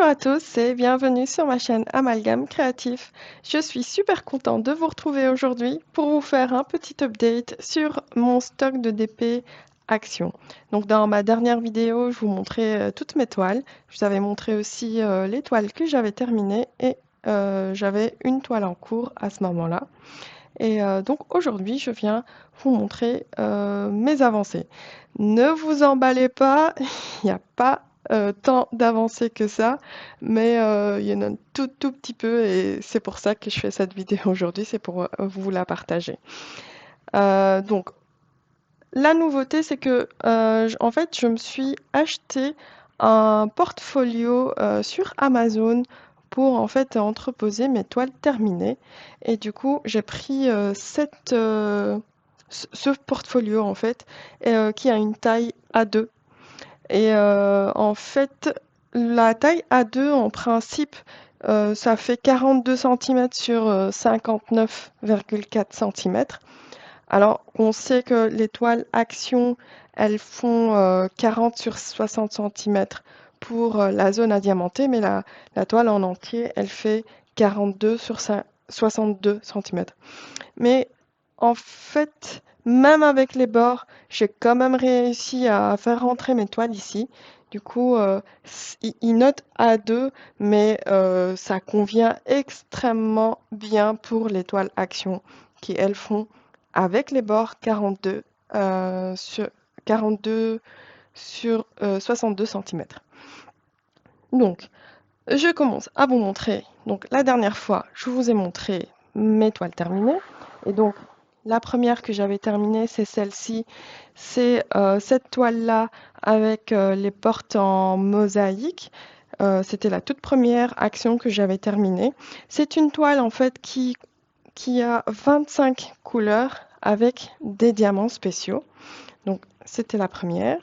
Bonjour à tous et bienvenue sur ma chaîne Amalgame Créatif. Je suis super contente de vous retrouver aujourd'hui pour vous faire un petit update sur mon stock de DP Action. Donc dans ma dernière vidéo, je vous montrais toutes mes toiles. Je vous avais montré aussi les toiles que j'avais terminées et j'avais une toile en cours à ce moment-là. Et donc aujourd'hui, je viens vous montrer mes avancées. Ne vous emballez pas, il n'y a pas tant d'avancées que ça, mais il y en a un tout petit peu et c'est pour ça que je fais cette vidéo aujourd'hui, c'est pour vous la partager. Donc la nouveauté, c'est que en fait, je me suis acheté un portfolio sur Amazon pour en fait entreposer mes toiles terminées. Et du coup, j'ai pris ce portfolio en fait qui a une taille A2. Et en fait, la taille A2 en principe, ça fait 42 centimètres sur 59,4 centimètres. Alors, on sait que les toiles Action, elles font 40 sur 60 centimètres pour la zone à diamanter, mais la toile en entier, elle fait 42 sur 62 centimètres. Mais en fait, même avec les bords, j'ai quand même réussi à faire rentrer mes toiles ici. Du coup, il note A2, mais ça convient extrêmement bien pour les toiles Action qui, elles, font avec les bords 42 sur 62 centimètres. Donc, je commence à vous montrer. Donc, la dernière fois, je vous ai montré mes toiles terminées. Et donc, la première que j'avais terminée, c'est celle-ci. C'est cette toile-là avec les portes en mosaïque. C'était la toute première action que j'avais terminée. C'est une toile en fait qui a 25 couleurs avec des diamants spéciaux. Donc, c'était la première.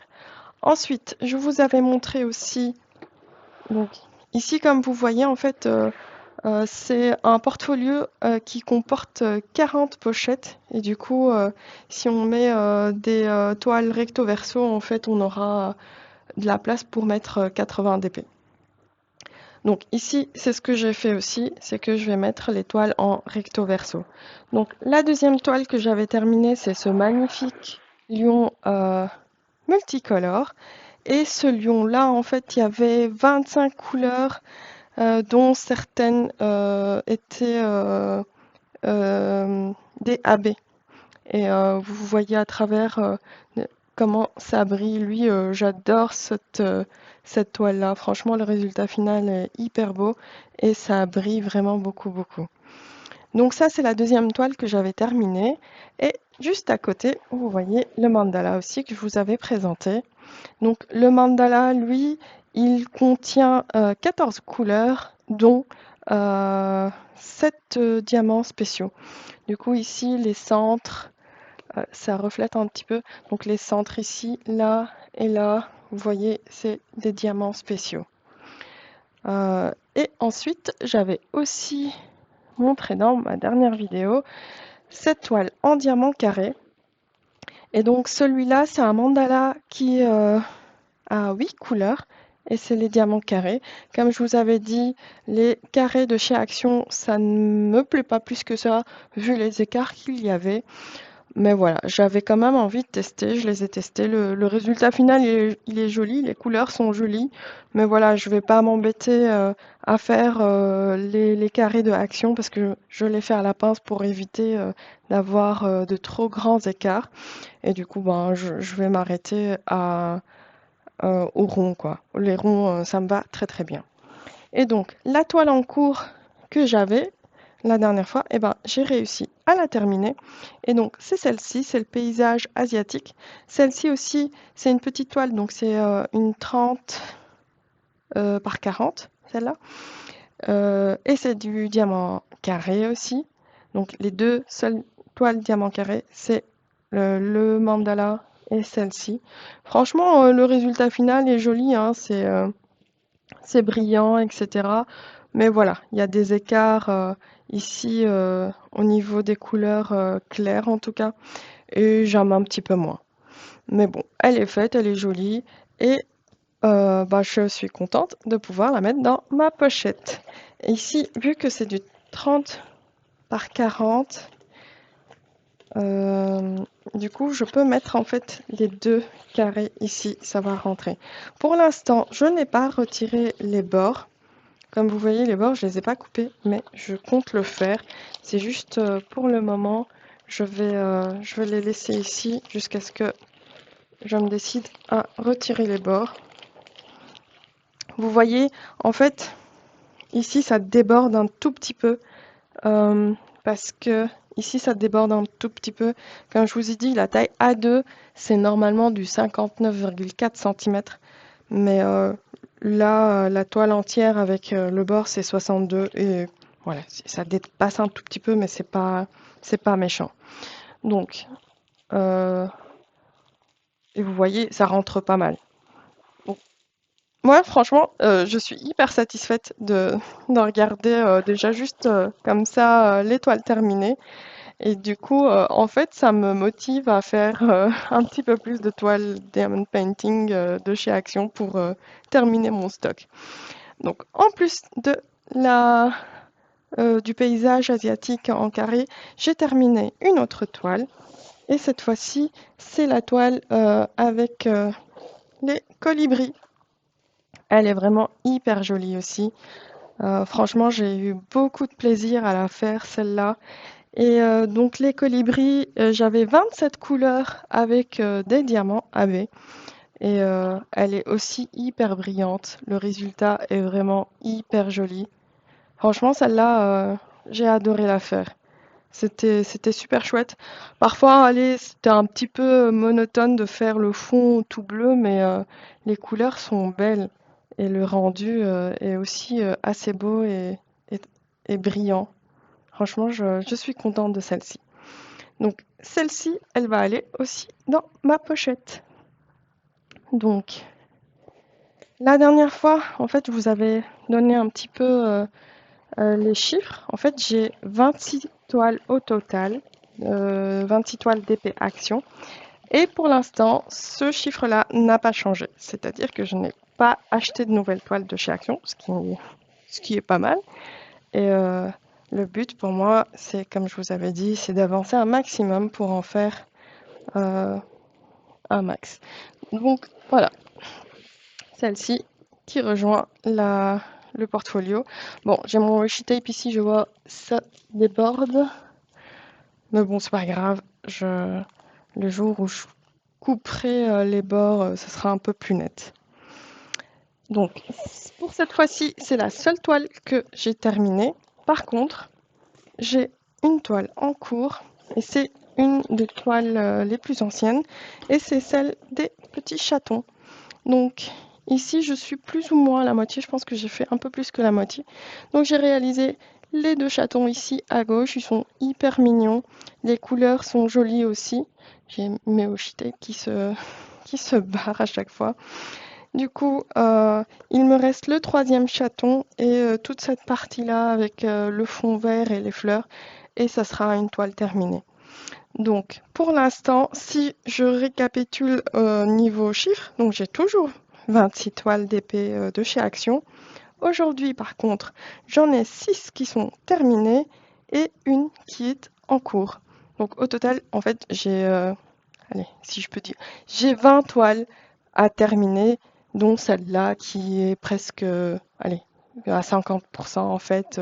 Ensuite, je vous avais montré aussi, donc ici, comme vous voyez, en fait, c'est un portfolio qui comporte 40 pochettes. Et du coup, si on met des toiles recto verso, en fait, on aura de la place pour mettre 80 dp. Donc ici, c'est ce que j'ai fait aussi, c'est que je vais mettre les toiles en recto verso. Donc la deuxième toile que j'avais terminée, c'est ce magnifique lion multicolore. Et ce lion-là, en fait, il y avait 25 couleurs, dont certaines étaient des AB. Et vous voyez à travers comment ça brille. Lui, j'adore cette toile-là. Franchement, le résultat final est hyper beau et ça brille vraiment beaucoup. Donc ça, c'est la deuxième toile que j'avais terminée. Et juste à côté, vous voyez le mandala aussi que je vous avais présenté. Donc le mandala, lui, il contient 14 couleurs, dont 7 diamants spéciaux. Du coup, ici, les centres, ça reflète un petit peu. Donc les centres ici, là et là, vous voyez, c'est des diamants spéciaux. Et ensuite, j'avais aussi montré dans ma dernière vidéo cette toile en diamant carré. Et donc celui-là, c'est un mandala qui a 8 couleurs et c'est les diamants carrés. Comme je vous avais dit, les carrés de chez Action, ça ne me plaît pas plus que ça, vu les écarts qu'il y avait. Mais voilà, j'avais quand même envie de tester, je les ai testés. Le résultat final, il est joli, les couleurs sont jolies. Mais voilà, je ne vais pas m'embêter à faire les carrés de Action parce que je les fais à la pince pour éviter d'avoir de trop grands écarts. Et du coup, ben, je vais m'arrêter aux ronds, quoi. Les ronds, ça me va très bien. Et donc, la toile en cours que j'avais la dernière fois, eh ben, j'ai réussi à la terminer. Et donc, c'est celle-ci, c'est le paysage asiatique. Celle-ci aussi, c'est une petite toile, donc c'est une 30 par 40, celle-là. Et c'est du diamant carré aussi. Donc, les deux seules toiles diamant carré, c'est le mandala et celle-ci. Franchement, le résultat final est joli, hein, c'est brillant, etc. Mais voilà, il y a des écarts ici au niveau des couleurs claires en tout cas, et j'aime un petit peu moins. Mais bon, elle est faite, elle est jolie, et je suis contente de pouvoir la mettre dans ma pochette. Et ici, vu que c'est du 30 par 40, du coup, je peux mettre en fait les deux carrés ici, ça va rentrer. Pour l'instant, je n'ai pas retiré les bords. Comme vous voyez, les bords, je les ai pas coupés, mais je compte le faire. C'est juste pour le moment, je vais les laisser ici jusqu'à ce que je me décide à retirer les bords. Vous voyez, en fait, ici, ça déborde un tout petit peu parce que ici, ça déborde un tout petit peu. Comme je vous ai dit, la taille A2, c'est normalement du 59,4 cm. Mais là, la toile entière avec le bord, c'est 62. Et voilà, ça dépasse un tout petit peu, mais c'est pas méchant. Donc, et vous voyez, ça rentre pas mal. Moi, franchement, je suis hyper satisfaite de regarder déjà juste comme ça l'étoile terminée. Et du coup, en fait, ça me motive à faire un petit peu plus de toiles diamond painting de chez Action pour terminer mon stock. Donc, en plus de du paysage asiatique en carré, j'ai terminé une autre toile. Et cette fois-ci, c'est la toile avec les colibris. Elle est vraiment hyper jolie aussi. Franchement, j'ai eu beaucoup de plaisir à la faire, celle-là. Et donc les colibris, j'avais 27 couleurs avec des diamants AB. Et elle est aussi hyper brillante. Le résultat est vraiment hyper joli. Franchement, celle-là, j'ai adoré la faire. C'était super chouette. Parfois, allez, c'était un petit peu monotone de faire le fond tout bleu, mais les couleurs sont belles et le rendu est aussi assez beau et- et brillant. Franchement, je suis contente de celle-ci. Donc, celle-ci, elle va aller aussi dans ma pochette. Donc, la dernière fois, en fait, je vous avais donné un petit peu les chiffres. En fait, j'ai 26 toiles au total, 26 toiles d'épée action. Et pour l'instant, ce chiffre-là n'a pas changé. C'est-à-dire que je n'ai pas acheté de nouvelles toiles de chez Action, ce qui est pas mal. Et le but pour moi, c'est, comme je vous avais dit, c'est d'avancer un maximum pour en faire euh, un max. Donc voilà, celle-ci qui rejoint le portfolio. Bon, j'ai mon washi tape ici, je vois ça déborde. Mais bon, c'est pas grave. Le jour où je couperai les bords, ce sera un peu plus net. Donc, pour cette fois-ci, c'est la seule toile que j'ai terminée. Par contre, j'ai une toile en cours et c'est une des toiles les plus anciennes et c'est celle des petits chatons. Donc, ici, je suis plus ou moins à la moitié. Je pense que j'ai fait un peu plus que la moitié. Donc, j'ai réalisé les deux chatons ici à gauche. Ils sont hyper mignons. Les couleurs sont jolies aussi. J'ai mes washi tape qui se barrent à chaque fois. Du coup, il me reste le troisième chaton et toute cette partie-là avec le fond vert et les fleurs. Et ça sera une toile terminée. Donc, pour l'instant, si je récapitule niveau chiffres, donc j'ai toujours 26 toiles d'épée de chez Action. Aujourd'hui, par contre, j'en ai 6 qui sont terminées et une qui est en cours. Donc, au total, en fait, allez, si je peux dire, j'ai 20 toiles à terminer, dont celle-là qui est presque, allez, à 50% en fait.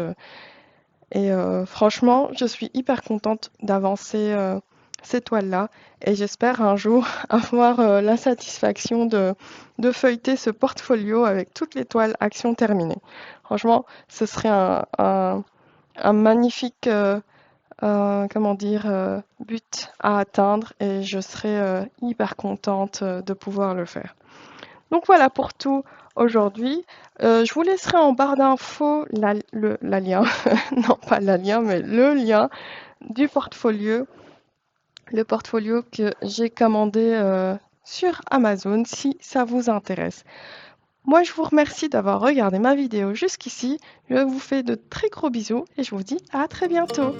Et franchement, je suis hyper contente d'avancer ces toiles-là et j'espère un jour avoir la satisfaction de feuilleter ce portfolio avec toutes les toiles action terminées. Franchement, ce serait un magnifique comment dire, but à atteindre et je serais hyper contente de pouvoir le faire. Donc voilà pour tout aujourd'hui. Je vous laisserai en barre d'infos la lien, non pas la lien, mais le lien du portfolio, le portfolio que j'ai commandé sur Amazon si ça vous intéresse. Moi, je vous remercie d'avoir regardé ma vidéo jusqu'ici. Je vous fais de très gros bisous et je vous dis à très bientôt.